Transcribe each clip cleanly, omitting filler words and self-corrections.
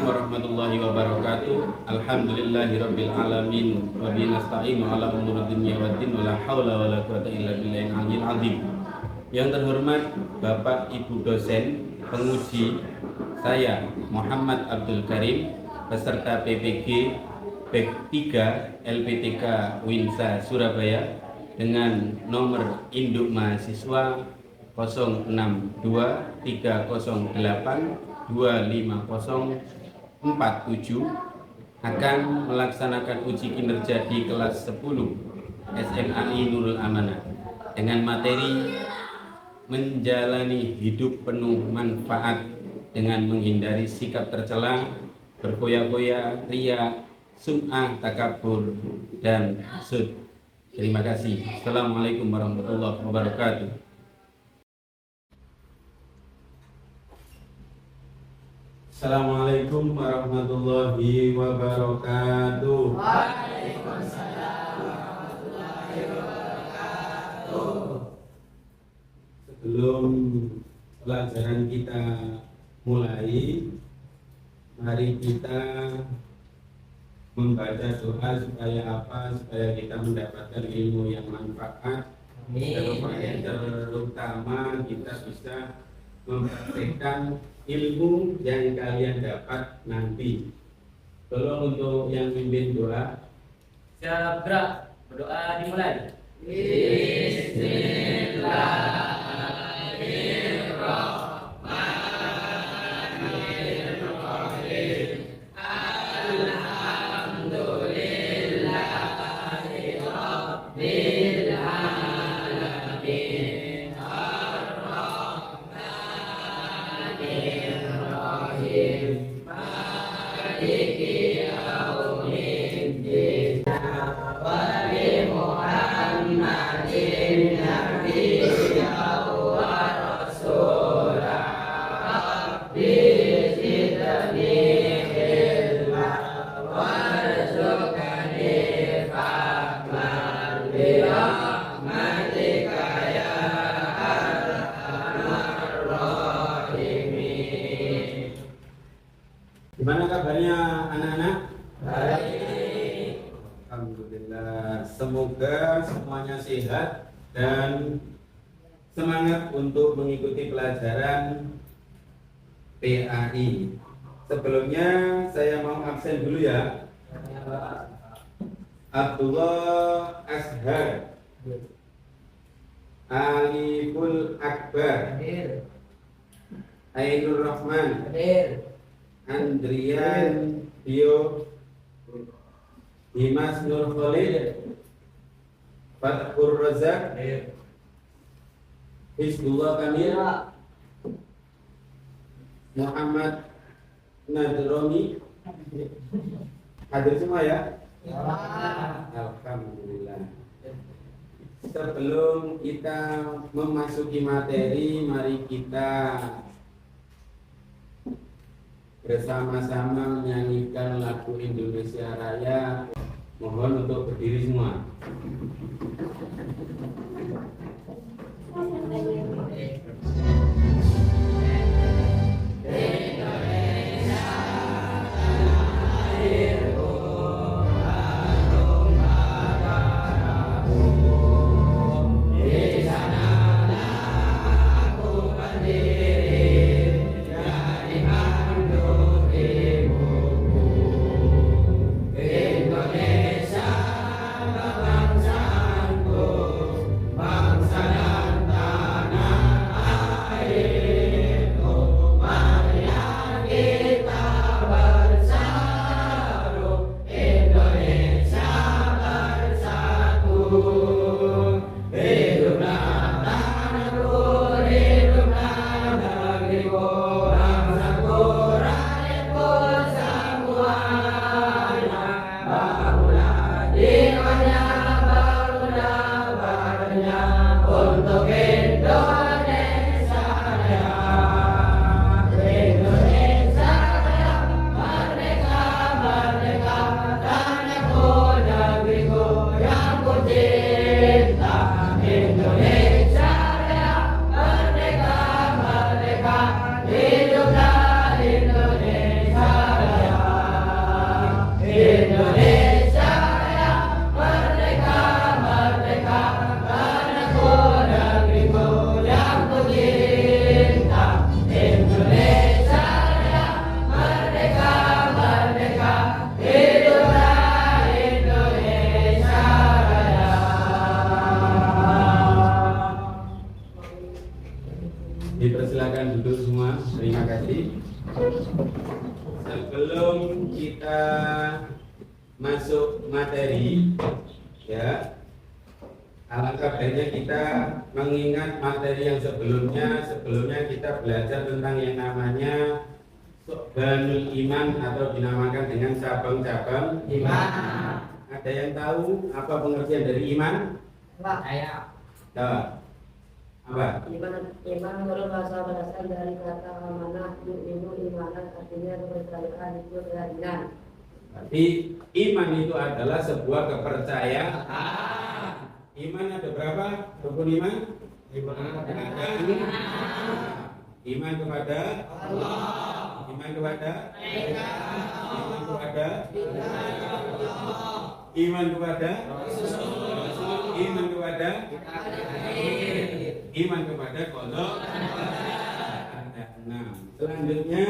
warahmatullahi wabarakatuh. Alhamdulillahirabbil alamin wa bihi nasta'inu ala umuri dunya waddin wa la haula wa la quwwata illa billahil aliyyil azim. Yang terhormat Bapak Ibu dosen penguji, saya Muhammad Abdul Karim, peserta PPG BEK 3 LPTK Winsa Surabaya dengan nomor induk mahasiswa 062-308-25047 akan melaksanakan uji kinerja di kelas 10 SMAI Nurul Amanah dengan materi menjalani hidup penuh manfaat dengan menghindari sikap tercela, berkoya-koya, ria, sum'ah, takabur, dan hasud. Terima kasih. Assalamualaikum warahmatullahi wabarakatuh. Assalamualaikum warahmatullahi wabarakatuh. Waalaikumsalam warahmatullahi wabarakatuh. Sebelum pelajaran kita mulai, mari kita membaca doa supaya apa? Supaya kita mendapatkan ilmu yang manfaat. Terutama kita bisa mempraktikkan ilmu yang kalian dapat nanti. Tolong untuk yang mimpin doa. Siap, gerak. Berdoa dimulai. Gimana kabarnya anak-anak? Baik. Alhamdulillah. Semoga semuanya sehat dan semangat untuk mengikuti pelajaran PAI. Sebelumnya saya mau absen dulu ya. Abdullah Ashar, Aliful Akbar, Hadir. Ainur Rahman, Hadir. Andrian Dio, Dimas Nur Khalid, Fathur Razak, Hadir. Hizbullah Kamil, Muhammad Nadromi. Hadir semua ya? Alhamdulillah. Sebelum kita memasuki materi, mari kita bersama-sama menyanyikan lagu Indonesia Raya. Mohon untuk berdiri semua. sebelum kita masuk materi, ya, alangkah baiknya kita mengingat materi yang sebelumnya. Sebelumnya kita belajar tentang yang namanya Su'banul Iman atau dinamakan dengan cabang-cabang iman. Ada yang tahu apa pengertian dari iman? Saya. Tahu? Apa? Iman menurut bahasa berasal dari kata amanah, yu'minu imanan, artinya kepercayaan itu keyakinan. Berarti iman itu adalah sebuah kepercayaan. Iman ada berapa? Rukun iman? Ada iman kepada Allah, iman kepada iman kepada iman kepada iman kepada iman kepada qada. Ada 6. Selanjutnya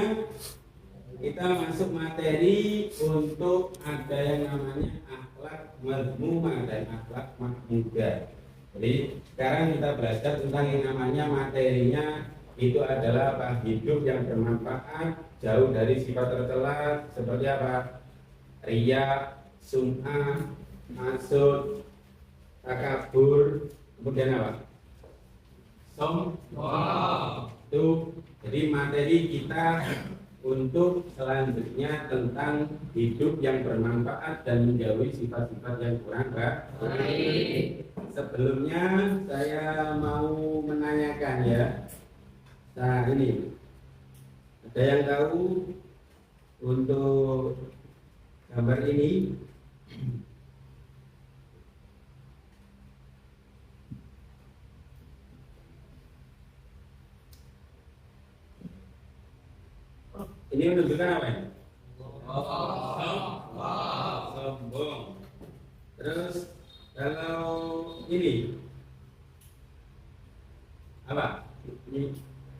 kita masuk materi untuk ada yang namanya akhlak mazmumah dan akhlak mahmudah. Jadi sekarang kita belajar tentang yang namanya materinya itu adalah apa? Hidup yang bermanfaat, jauh dari sifat tercela seperti apa? Riya, sum'ah, hasud, takabur, kemudian apa? Sombong. Itu jadi materi kita untuk selanjutnya tentang hidup yang bermanfaat dan menjauhi sifat-sifat yang kurang baik. Sebelumnya saya mau menanyakan ya. Nah ini ada yang tahu untuk gambar ini? Ini menunjukkan apa ini? Sombong. Terus kalau ini apa?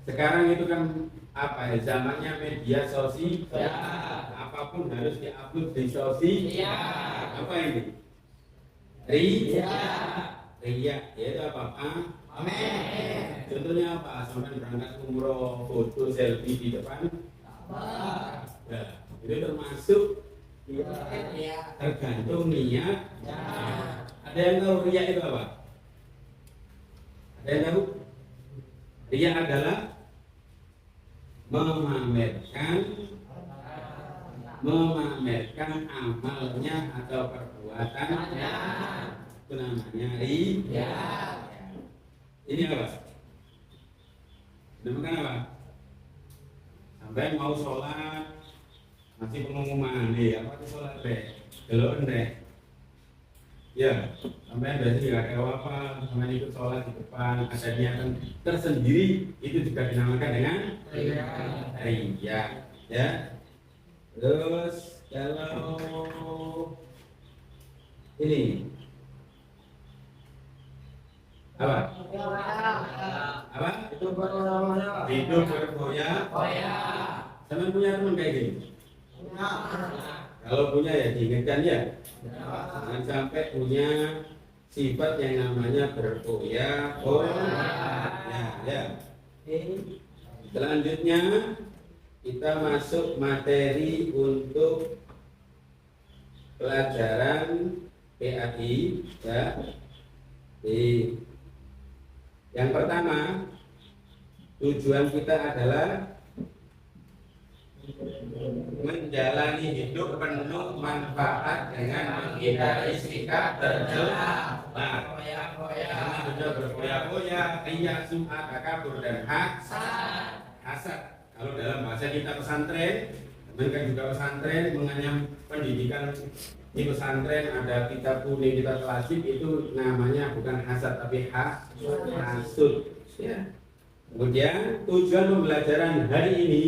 Sekarang itu kan apa ya? Zamannya media sosial. Apapun harus diupload di sosial. Apa ini? Riya. Yaitu apa? Amin. Contohnya apa? Sampai berangkat umroh, foto selfie di depan. Ya, itu termasuk tergantung niat. Ada yang tahu riya itu apa? Ada yang tahu? Riya adalah memamerkan amalnya atau perbuatannya. Itu namanya riya. Ini apa? Dinamakan apa? Sampai mau sholat masih pengumuman nih, apa itu sholat deh? Belum deh. Ya, sampai berarti nggak ada apa, sampai ikut sholat di depan, ada niatan tersendiri, itu juga dinamakan dengan riya. Ya. Terus kalau ini apa? Apa? Itu hidup berfoya. Sama punya teman kayak gini? Kalau punya ya diingatkan ya. Jangan sampai punya sifat yang namanya berfoya. Ya. Selanjutnya kita masuk materi untuk pelajaran PAI ya. Yang pertama, tujuan kita adalah menjalani hidup penuh manfaat dengan menghindari sikap tercela. Karena sudah berfoya-foya, riya, sum'ah, takabur dan hasad. Kalau dalam bahasa kita pesantren, mereka juga pesantren mengenyam pendidikan di pesantren ada kitab kuning, kitab klasik itu namanya bukan hasad tapi hasud. Ya. Kemudian tujuan pembelajaran hari ini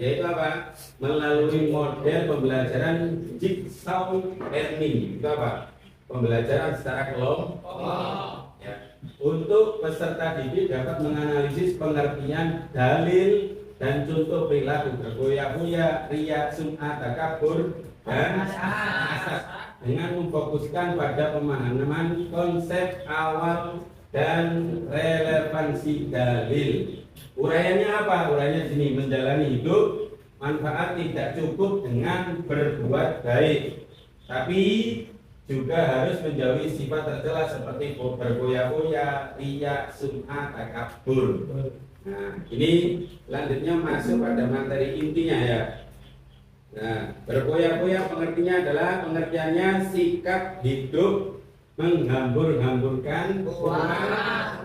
yaitu apa? Melalui model pembelajaran jigsaw learning. Itu apa? Pembelajaran secara kelompok. Ya. Untuk peserta didik dapat menganalisis pengertian dalil dan contoh perilaku berfoya-foya, riya, sum'ah, takabur dan hasad dengan memfokuskan pada pemahaman konsep awal dan relevansi dalil. Uraiannya apa? Uraiannya di sini menjalani hidup manfaat tidak cukup dengan berbuat baik, tapi juga harus menjauhi sifat tercela seperti bergoyah-goyah, riya, sum'ah, takabur. Nah, ini selanjutnya masuk pada materi intinya ya. Nah, bergoyah-goyah pengertiannya adalah pengertiannya sikap hidup menghambur-hamburkan uang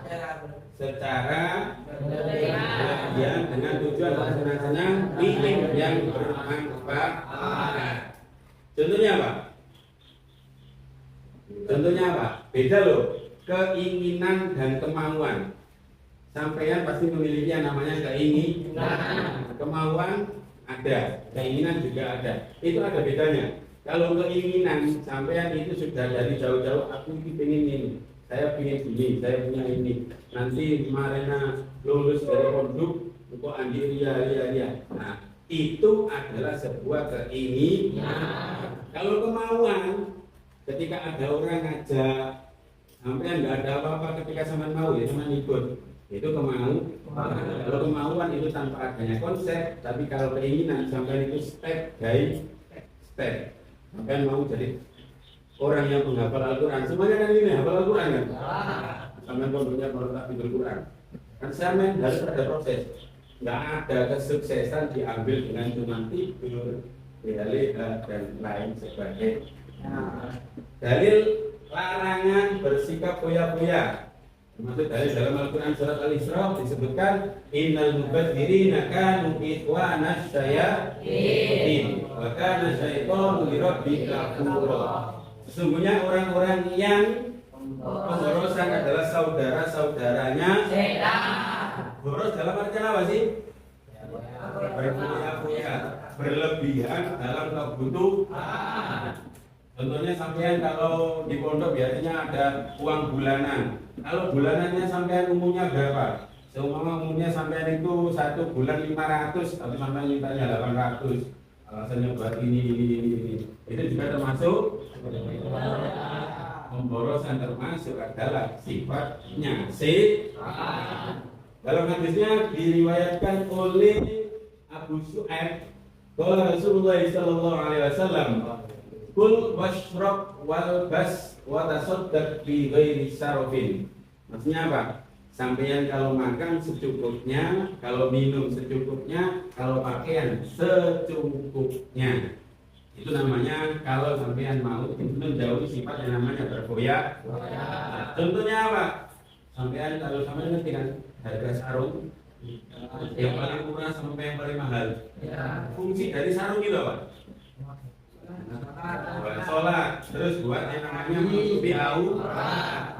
secara berlebihan dengan tujuan senang-senang milik yang bermanfaat. Contohnya apa? Contohnya apa? Beda loh. Keinginan dan kemauan. Sampean pasti memiliki yang namanya keinginan. Kemauan ada, keinginan juga ada. Itu ada bedanya. Kalau keinginan sampean itu sudah dari jauh-jauh, aku ingin ini, saya ingin ini, saya punya ini. Nanti kemarin lulus dari pondok, kok andi ria. Nah, itu adalah sebuah keinginan. Kalau kemauan, ketika ada orang ngajak, sampean nggak ada apa-apa ketika sampean mau ya sampean ikut. Itu kemauan. Kalau kemauan itu tanpa adanya konsep, tapi kalau keinginan sampean itu step by step. Sampean mau jadi orang yang menghafal Al-Quran. Semuanya kan ini hafal Al-Quran kan? Sampean pondoknya kalau tak pintar Quran. Kan sampean harus ada proses. Nggak ada kesuksesan diambil dengan cuma tidur, leha dan lain sebagainya. Dalil larangan bersikap foya-foya. Termasuk dari dalam Al-Quran surat Al-Isra disebutkan innal mubadzirina kanu ikhwanas syayatin wa kana syaitanu lirabbika kafura. Sesungguhnya orang-orang yang pemborosan adalah saudara-saudaranya setan. Boros dalam artian apa sih? Berfoya-foya, berlebihan dalam kebutuhan. Contohnya sampean kalau di pondok biasanya ada uang bulanan. Kalau bulanannya sampean umumnya berapa? Seumpama umumnya sampean itu 1 bulan 500, tapi sampean mintanya 800. Alasannya buat ini. Itu juga termasuk pemborosan, termasuk adalah sifatnya dalam hadisnya diriwayatkan oleh Abu Su'aib, qala Rasulullah sallallahu alaihi wasallam, kul washrab wal bas wa tasaddaq bi ghairi sarafin. Maksudnya apa? Sampeyan kalau makan secukupnya, kalau minum secukupnya, kalau pakaian secukupnya. Itu namanya kalau sampeyan mau menjauhi sifat yang namanya berfoya. Contohnya apa? Sampeyan kalau sampeyan ngerti kan harga sarung yang paling murah sampai yang paling mahal. Fungsi dari sarung itu apa? Buat sholat, terus buat yang namanya menutupi aurat.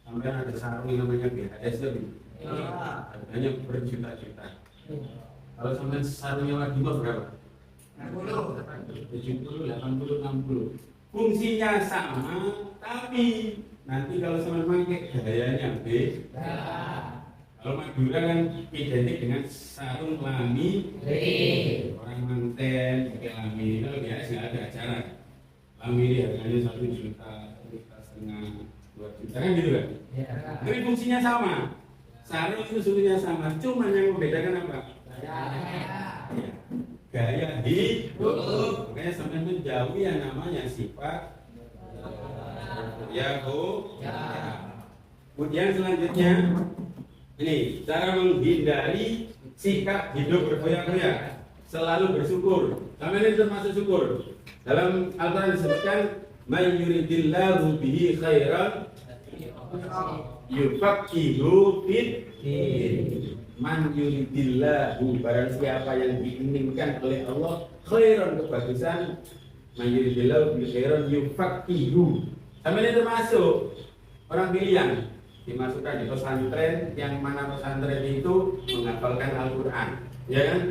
Sampai ada sarung yang namanya BHS itu, harganya berjuta-juta. Kalau sampai sarungnya lagi berapa? 70, 80, 60. Fungsinya sama, tapi nanti kalau sampai pakai gayanya beda. Kalau Madura kan identik dengan sarung lami, orang manten pakai lami, kalau biasa nggak ada acara. Lami ini harganya 1 juta, 1,5 juta, 2 juta kan gitu kan? Tapi fungsinya sama, sarung itu fungsinya sama, cuma yang membedakan apa? Gaya hidup. Makanya sampai menjauhi yang namanya sifat Kemudian selanjutnya ini cara menghindari sikap hidup berfoya-foya, selalu bersyukur. Sampai ini termasuk syukur. Dalam Al-Quran disebutkan, "May yuridillahu bihi khairan yufaqihu fid-din." Man yuridillahu, barang siapa yang diinginkan oleh Allah khairan, kebagusan, man yuridillahu bihi khairan yufaqihu. Sampai ini termasuk orang pilihan dimasukkan di pesantren, yang mana pesantren itu menghafalkan Al-Quran, ya kan?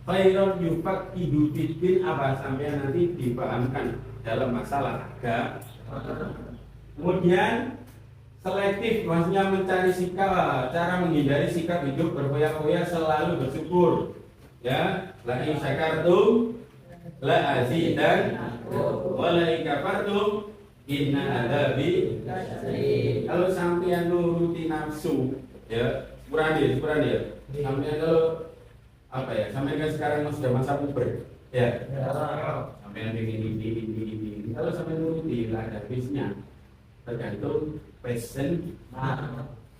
Khairan yufaqihu fid-din, apa sampai nanti dipahamkan dalam masalah agama. Kemudian selektif, maksudnya mencari sikap, cara menghindari sikap hidup berfoya-foya, selalu bersyukur. Ya, la in syakartum la azidannakum wa la in kafartum inna adzabi lasyadid. Kalau sampean nuruti nafsu, ya, syukuran dia. Sampean kalau apa ya? Sampai kan sekarang sudah masa puber, ya. Sampai yang ini. Kalau sampai nuruti lah ada habisnya. Tergantung passion.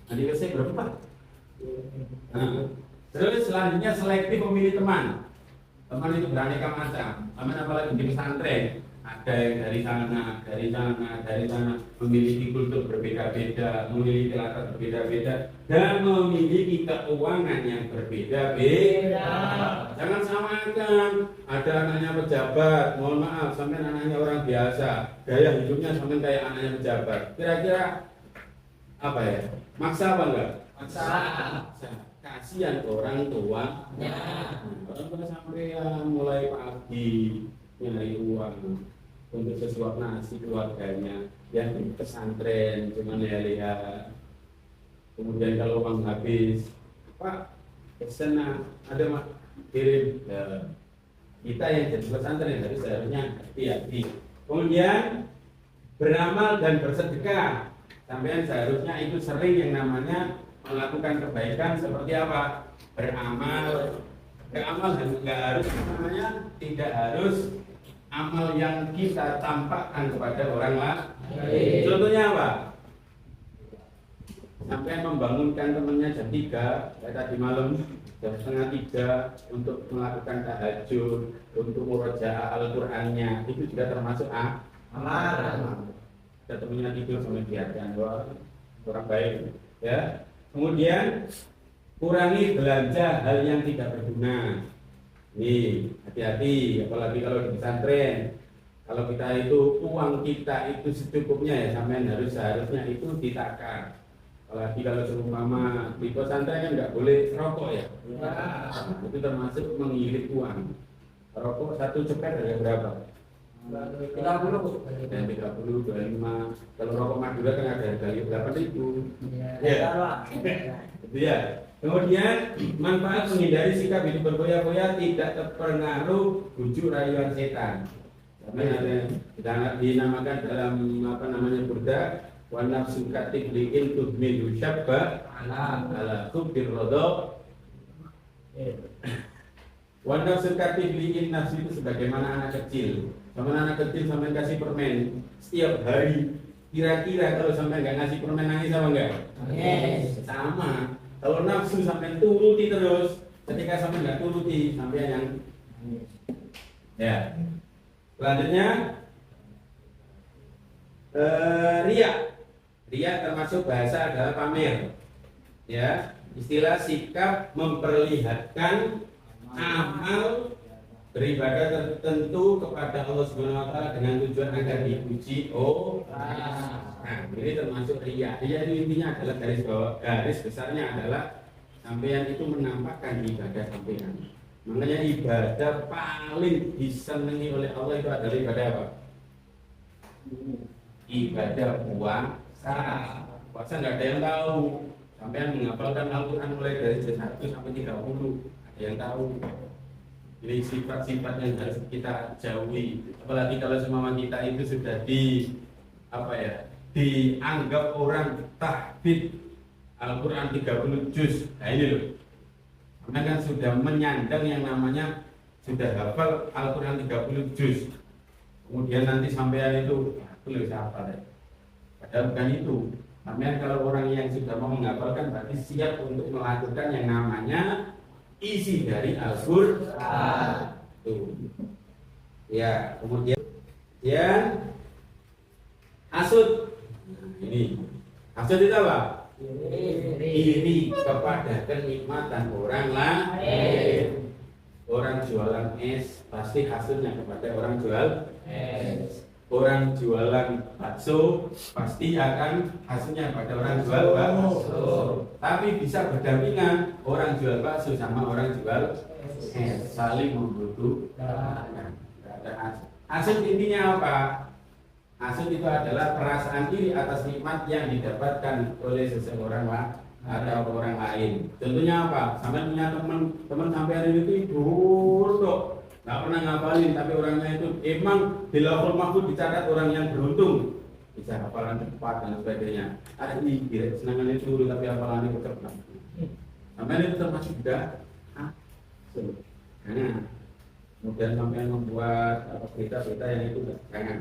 Nanti passion berapa? Nah, terus selanjutnya selektif memilih teman. Teman itu beraneka macam. Teman apalagi di pesantren, ada yang dari sana, memiliki kultur berbeda-beda, memiliki latar berbeda-beda, dan memiliki keuangan yang berbeda-beda. Jangan samakan. Ada anaknya pejabat, mohon maaf, sampai anaknya orang biasa, gaya hidupnya sampai kayak anaknya pejabat. Kira-kira apa ya? Maksa apa enggak? Maksa. Kasihan orang tua. Orang tua sampai mulai pagi nyari uang untuk sesuap nasi keluarganya, yang di pesantren cuman lihat. Kemudian kalau uang habis, Pak, kesana ada mak kirim. Ya, kita yang jadi pesantren harus seharusnya hati-hati. Kemudian beramal dan bersedekah. Sampean seharusnya itu sering yang namanya melakukan kebaikan seperti apa? Beramal nggak harus namanya, tidak harus amal yang kita tampakkan kepada orang lain. Contohnya apa? Sampai membangunkan temannya jam 3, kayak tadi malam jam setengah 3 untuk melakukan tahajud, untuk murojaah Al-Qur'annya, itu juga termasuk amal. Ada temannya tidur sampai biarkan, orang baik, ya. Kemudian kurangi belanja hal yang tidak berguna. Nih, hati-hati, apalagi kalau di pesantren. Kalau kita itu uang kita itu secukupnya ya, sampean seharusnya itu ditakar. Apalagi kalau seumpama di pesantren kan nggak boleh rokok ya. Itu termasuk mengirit uang. Rokok satu cepet harga berapa? 30. 25. Kalau rokok Madura kan ada harga 8.000. Ya. Itu ya. Kemudian manfaat menghindari sikap hidup berfoya-foya, tidak terpengaruh bujuk rayuan setan. Karena ada kita dinamakan dalam burda wa nafsu katibliin tudmidu syabba ala kubir rodok. Wa nafsu katibliin, nafsu itu sebagaimana anak kecil. Sama anak kecil sampai kasih permen setiap hari, kira-kira kalau sampai nggak ngasih permen nangis sama enggak? Yes. Sama. Kalau nafsu sampai turuti terus, ketika sampai nggak turuti sampai yang ya. Selanjutnya ria termasuk bahasa adalah pamer, ya, istilah sikap memperlihatkan amal beribadah tertentu kepada Allah Subhanahu wa taala dengan tujuan agar dipuji. Nah, ini termasuk ria. Ria itu intinya adalah garis besarnya adalah sampean itu menampakkan ibadah sampean. Makanya ibadah paling disenangi oleh Allah itu adalah ibadah apa? Ibadah puasa. Puasa nggak ada yang tahu. Sampean menghafalkan Al-Quran mulai dari 1 sampai 30, ada yang tahu. Ini sifat-sifat yang harus kita jauhi. Apalagi kalau semua kita itu sudah dianggap orang tahfidz Al-Quran 30 juz. Nah ini loh, karena kan sudah menyandang yang namanya sudah hafal Al-Quran 30 juz. Kemudian nanti sampean itu aku lebih hafal ya. Padahal bukan itu. Sampean kalau orang yang sudah mau menghafalkan berarti siap untuk melakukan yang namanya isi dari Al-Quran. Ya, kemudian ya hasud. Nah, ini hasud itu apa? Iri kepada kenikmatan orang lain. Orang jualan es pasti hasudnya kepada orang jual es. Orang jualan bakso pasti akan hasilnya pada orang jual bakso. Tapi bisa berdampingan orang jual bakso sama orang jual es, saling membutuhkan. Hasud intinya apa? Hasud itu adalah perasaan iri atas nikmat yang didapatkan oleh seseorang atau orang lain. Contohnya apa? Sampai punya teman sampai hari itu tidur dok, nggak pernah ngapalin, tapi orangnya itu emang di lauhul mahfuz dicatat orang yang beruntung, bisa hafalan cepat dan sebagainya. Ada ini senangan itu tapi hafalannya cepat. Sampai itu termasuk juga Jangan. Kemudian sampai membuat berita-berita yang itu jangan.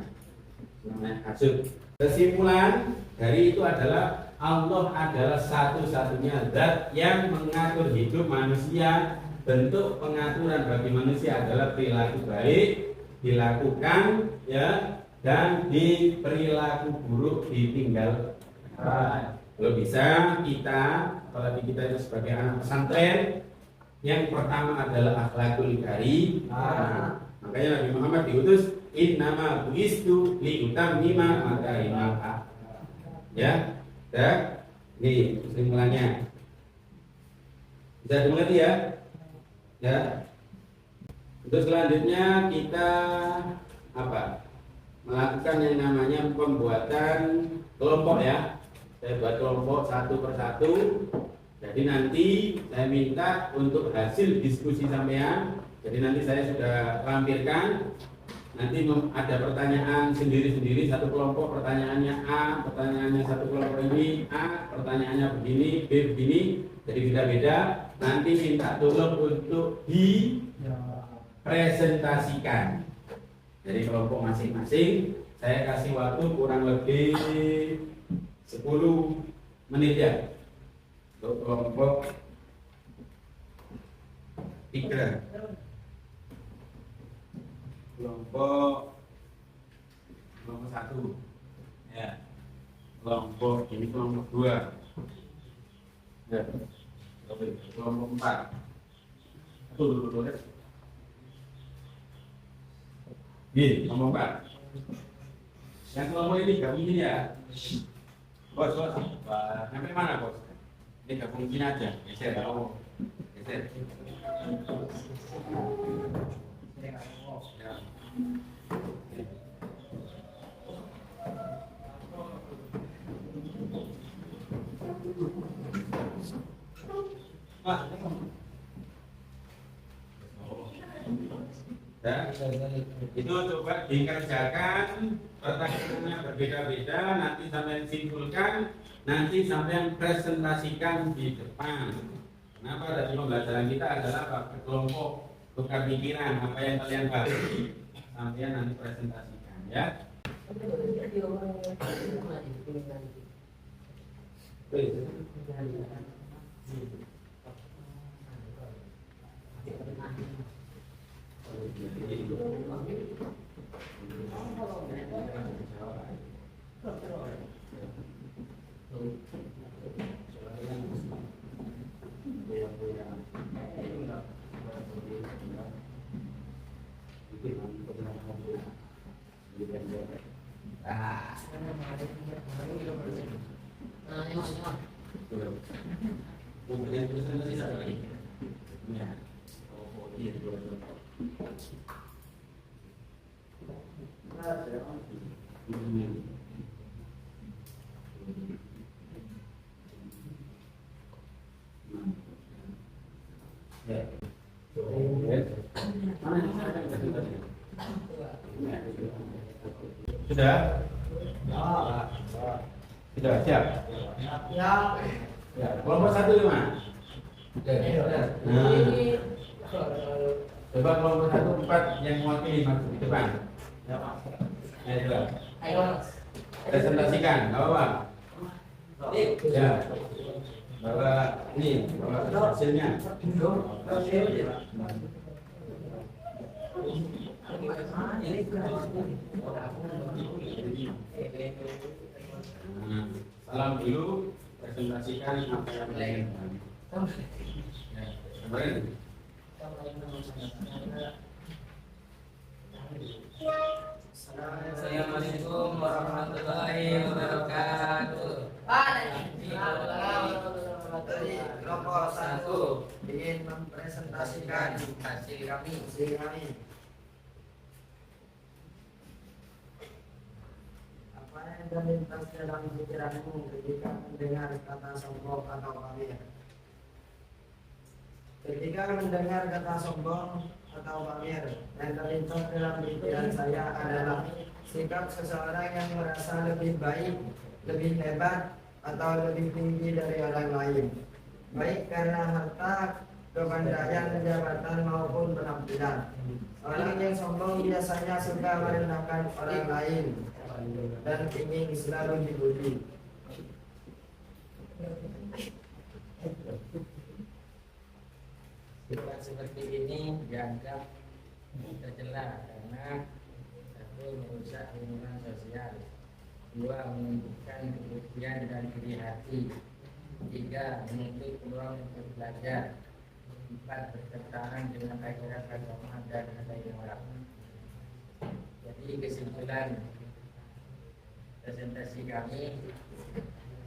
Namanya hasud. Kesimpulan dari itu adalah Allah adalah satu-satunya zat yang mengatur hidup manusia. Bentuk pengaturan bagi manusia adalah perilaku baik dilakukan ya, dan di perilaku buruk ditinggal. Kalau bisa kita, apalagi kita itu sebagai anak pesantren, yang pertama adalah akhlakul karim. Makanya Nabi Muhammad diutus innama buistu liutammima makarimal akhlak. Ya, ini kesimpulannya. Bisa dimengerti ya? Ya. Untuk selanjutnya kita melakukan yang namanya pembuatan kelompok ya. Saya buat kelompok satu persatu. Jadi nanti saya minta untuk hasil diskusi sampean. Jadi nanti saya sudah lampirkan. Nanti ada pertanyaan sendiri-sendiri, satu kelompok pertanyaannya A, pertanyaannya satu kelompok ini A, pertanyaannya begini, B begini. Jadi beda-beda. Nanti minta tolong untuk dipresentasikan. Jadi kelompok masing-masing saya kasih waktu kurang lebih 10 menit ya. Untuk kelompok 3. Kelompok 1 ya. Kelompok 2 ya. Kelompok 4 dulu ya. Kelompok 4. Yang kelompok ini gabung ini ya. Bos, sampai mana bos? Ini gabung sini aja, geser. Geser. Ya. Ya, itu coba dikerjakan, pertanyaannya berbeda-beda, nanti sampai simpulkan, nanti sampai presentasikan di depan. Kenapa dari pembelajaran kita adalah kelompok tukar pikiran, apa yang kalian bahas sampai nanti presentasikan ya. Sudah? Sudah siap? Ya, kelompok 1 lima. Coba kelompok 1 4 yang mewakili masuk di depan. Ayo. Presentasikan, nggak apa-apa. Ya. Bawa ini, bawa hasilnya. Salam dulu, presentasikan apa yang lain. Ya, kemarin. Assalamualaikum warahmatullahi wabarakatuh. Kelompok 1 ingin mempresentasikan hasil kami. Apa yang terlintas dalam pikiranmu ketika mendengar kata sombong atau pamer? Ketika mendengar kata sombong atau pamer, yang terlintas dalam pikiran saya adalah sikap seseorang yang merasa lebih baik, lebih hebat, atau lebih tinggi dari orang lain, baik karena harta, kepandaian jabatan maupun penampilan. Orang yang sombong biasanya suka merendahkan orang lain dan ingin selalu dipuji. Sifat seperti ini dianggap tercela karena satu, merusak hubungan sosial, dua, menunjukkan kebencian dan iri hati, tiga, menutup peluang untuk belajar, empat, bertentangan dengan ajaran agama dan nilai moral. Jadi kesimpulan presentasi kami,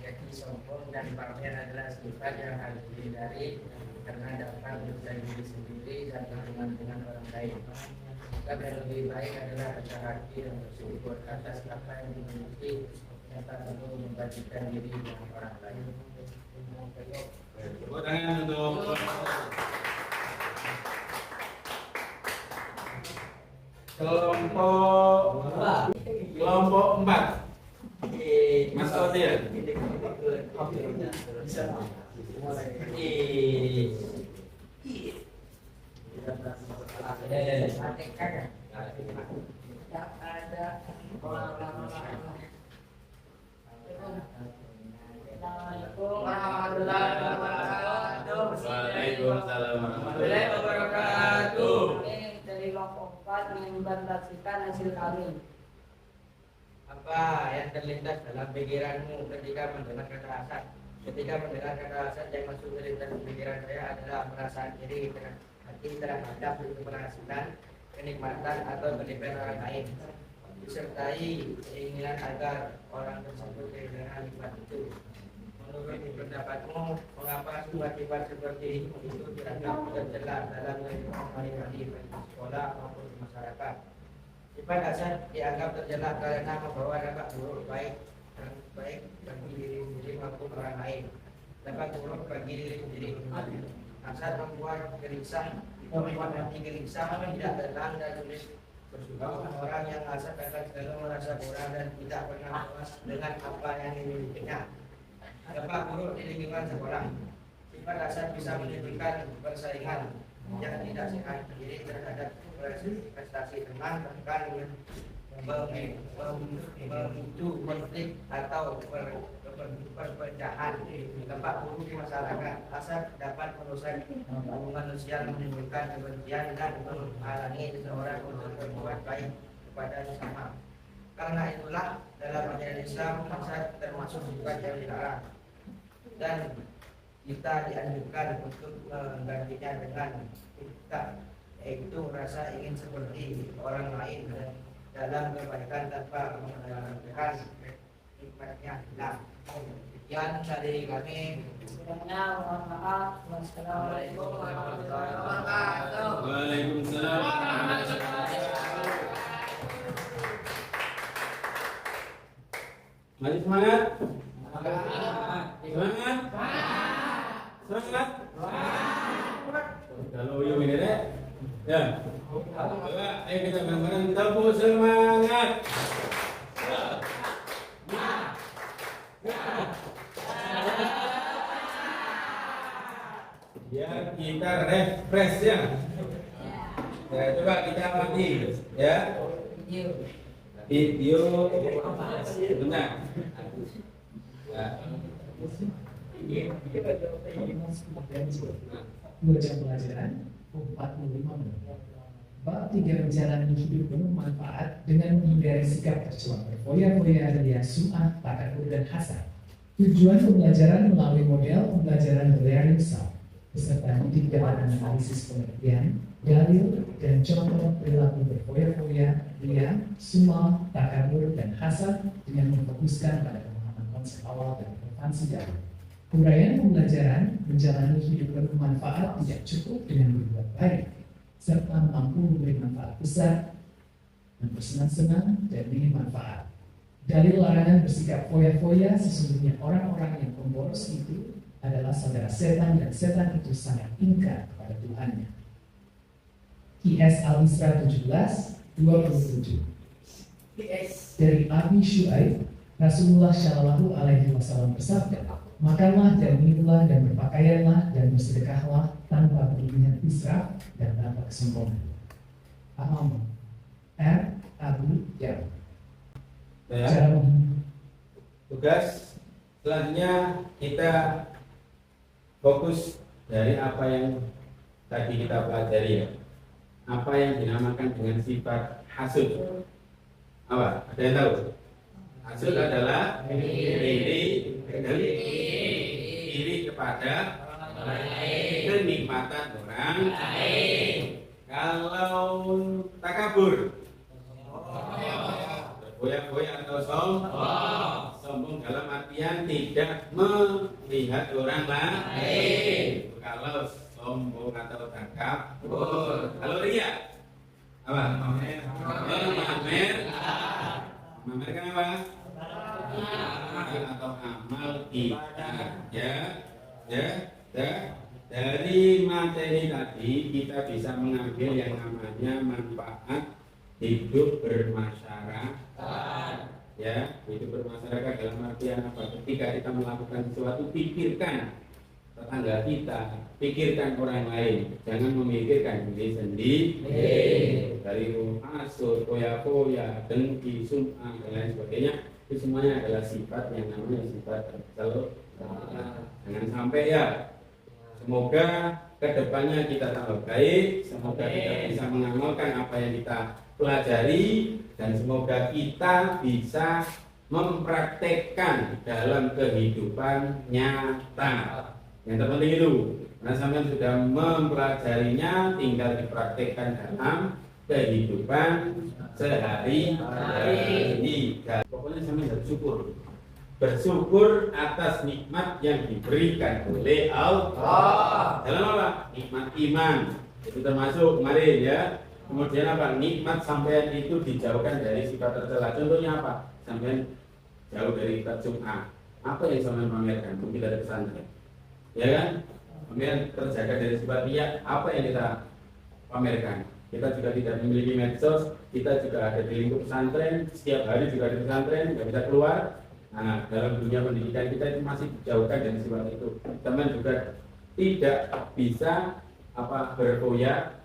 jadi sombong dan pamer adalah sifat yang harus dihindari karena dapat merusak diri sendiri dan hubungan dengan orang lain. Sikap yang lebih baik adalah rendah hati dan bersyukur atas apa yang dimiliki serta perlu membagikan diri dengan orang lain. Tepuk tangan untuk kelompok 4. Mas Odir. Waalaikumsalam warahmatullahi wabarakatuh. Dari kelompok 4 mengimplementasikan hasil kami. Apa yang terlintas dalam pikiranmu ketika mendengar kata hasad? Ketika mendengar kata hasad yang masuk terlintas di pikiran saya adalah perasaan iri hati terhadap keberhasilan, kenikmatan atau kelebihan orang lain, disertai keinginan agar orang tersebut kehilangan nikmat itu. Menurut pendapatmu, mengapa sifat-sifat seperti itu dianggap tercela dalam kehidupan pribadi, sekolah maupun di masyarakat? Sifat hasad dianggap tercela karena membawa dampak buruk baik bagi diri sendiri maupun orang lain. Dampak buruk bagi diri sendiri. Hasad membuat gelisah, membuat hati gelisah, tidak tenang dan sulit bersyukur. Orang yang hasad akan selalu merasa kurang dan tidak pernah puas dengan apa yang dimilikinya. Dampak buruk di lingkungan sekolah. Sifat hasad bisa menimbulkan persaingan yang tidak sehat diri terhadap prestasi teman, bahkan memicu konflik atau perpecahan. Dampak buruk di masyarakat. Hasad dapat merusak hubungan sosial, menimbulkan kebencian dan menghalangi seseorang untuk berbuat baik kepada sesama. Karena itulah dalam ajaran Islam hasad termasuk sifat yang dilarang dan kita dianjurkan untuk menggantinya dengan kita, yaitu rasa ingin seperti orang lain dan dalam kebaikan tanpa mengharapkan nikmatnya hilang. Sekian dari kami. Mohon maaf. Wassalamualaikum warahmatullahi wabarakatuh. Waalaikumsalam warahmatullahi wabarakatuh. Mari semangat. Semangat. Semangat. Kalau yuk ini deh. Ya. Ayo kita bareng-bareng tepuk semangat. Biar kita refresh ya. Ya, coba kita mati ya. Video benar. Ya. Dua jam pelajaran 45 menit. Bab 3 menjalani hidup penuh manfaat dengan menghindari sikap tercela berfoya-foya alias sum'ah, takabur dan hasad. Tujuan pembelajaran melalui model pembelajaran learning style beserta didik dalam analisis pengertian, dalil, dan contoh perilaku berfoya-foya, ria, sum'ah, takabur, dan hasad dengan memfokuskan pada pemahaman konsep awal dan relevansi dalil. Uraian pembelajaran menjalani hidup penuh manfaat tidak cukup dengan berbuat baik, serta mampu memberi manfaat besar, bersenang-senang dan ingin manfaat. Dalil larangan bersikap foya-foya sesungguhnya orang-orang yang pemboros itu adalah saudara setan dan setan itu sangat ingkar kepada Tuhannya. IS Al-Isra 17:27. Dari Abi Shu'aib Rasulullah Shallallahu Alaihi Wasallam bersabda, makanlah dan minumlah dan berpakaianlah dan bersedekahlah tanpa berlebihan israf dan tanpa kesombongan. Aham R. Abu Jam. Ya. Tugas selanjutnya kita fokus dari apa yang tadi kita pelajari ya. Apa yang dinamakan dengan sifat hasud. Apa? Ada yang tahu? Hasud adalah iri kepada kenikmatan orang lain. Kalau takabur, bergoyang-goyang atau sombong dalam artian tidak melihat orang lain. Kalau sombong atau takabur, kalau riya apa? Memamerkan apa? Atau amal kita dari materi tadi kita bisa mengambil yang namanya manfaat hidup bermasyarakat. Ya, hidup bermasyarakat dalam artian apa? Ketika kita melakukan sesuatu, pikirkan tetangga kita, pikirkan orang lain, jangan memikirkan diri sendiri. Dari hasud, foya-foya, dengki, sum'ah dan lain sebagainya, itu semuanya adalah sifat yang namanya sifat tercela. Jangan sampai ya. Semoga kedepannya kita tambah baik, semoga kita bisa mengamalkan apa yang kita pelajari, dan semoga kita bisa mempraktekkan dalam kehidupan nyata. Yang terpenting itu, karena sampai sudah mempelajarinya, tinggal dipraktekkan dalam kehidupan sehari-hari. Pokoknya sampai bersyukur. Bersyukur atas nikmat yang diberikan oleh Allah. Dalam apa? Nikmat iman. Itu termasuk kemarin ya. Kemudian apa? Nikmat sampean itu dijauhkan dari sifat tercela. Contohnya apa? Sampean jauh dari sum'ah. Apa yang sampean pamerkan? Mungkin dari pesantren. Ya kan? Kemudian terjaga dari sifat riya. Apa yang kita pamerkan? Kita juga tidak memiliki medsos, kita juga ada di lingkup pesantren, setiap hari juga di pesantren, nggak bisa keluar. Nah, dalam dunia pendidikan kita itu masih dijauhkan dari sifat itu. Teman juga tidak bisa berfoya,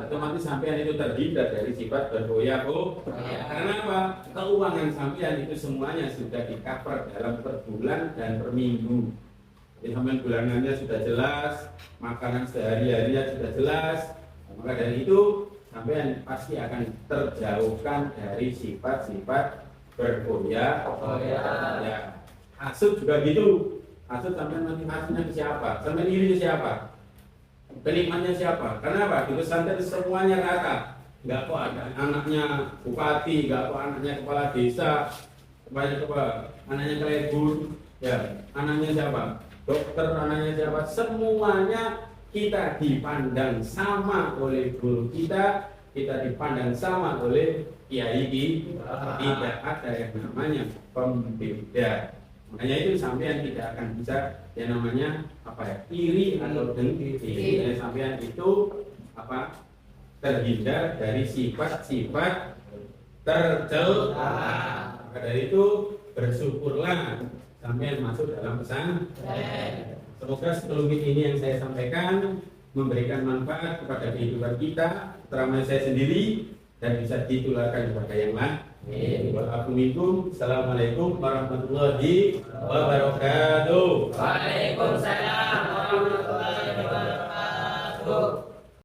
otomatis sampean itu terhindar dari sifat berfoya. Karena apa? Keuangan sampean itu semuanya sudah di-cover dalam per bulan dan per minggu. Jadi sampean bulanannya sudah jelas, makanan sehari-harinya sudah jelas. Maka dari itu sampean pasti akan terjauhkan dari sifat-sifat berfoya. Ya. Hasud juga gitu. Hasud sampean nanti hasudnya ke siapa? Sampean iri ke siapa? Penikmatnya siapa? Karena apa? Di pesantren semuanya rata. Enggak kok ada anaknya bupati, enggak kok anaknya kepala desa, anaknya kelebur, ya, anaknya siapa? Dokter, anaknya siapa? Semuanya kita dipandang sama oleh guru kita dipandang sama oleh kiai kita. Tidak ada yang namanya pembeda. Makanya itu sampean tidak akan bisa yang namanya iri atau dengki. Jadi sampean itu terhindar dari sifat-sifat tercela. Maka dari itu bersyukurlah sampean masuk dalam pesan. Semoga sekelumit ini yang saya sampaikan memberikan manfaat kepada kehidupan kita, terutama saya sendiri, dan bisa ditularkan kepada yang lain. Assalamualaikum warahmatullahi wabarakatuh. Waalaikumsalam.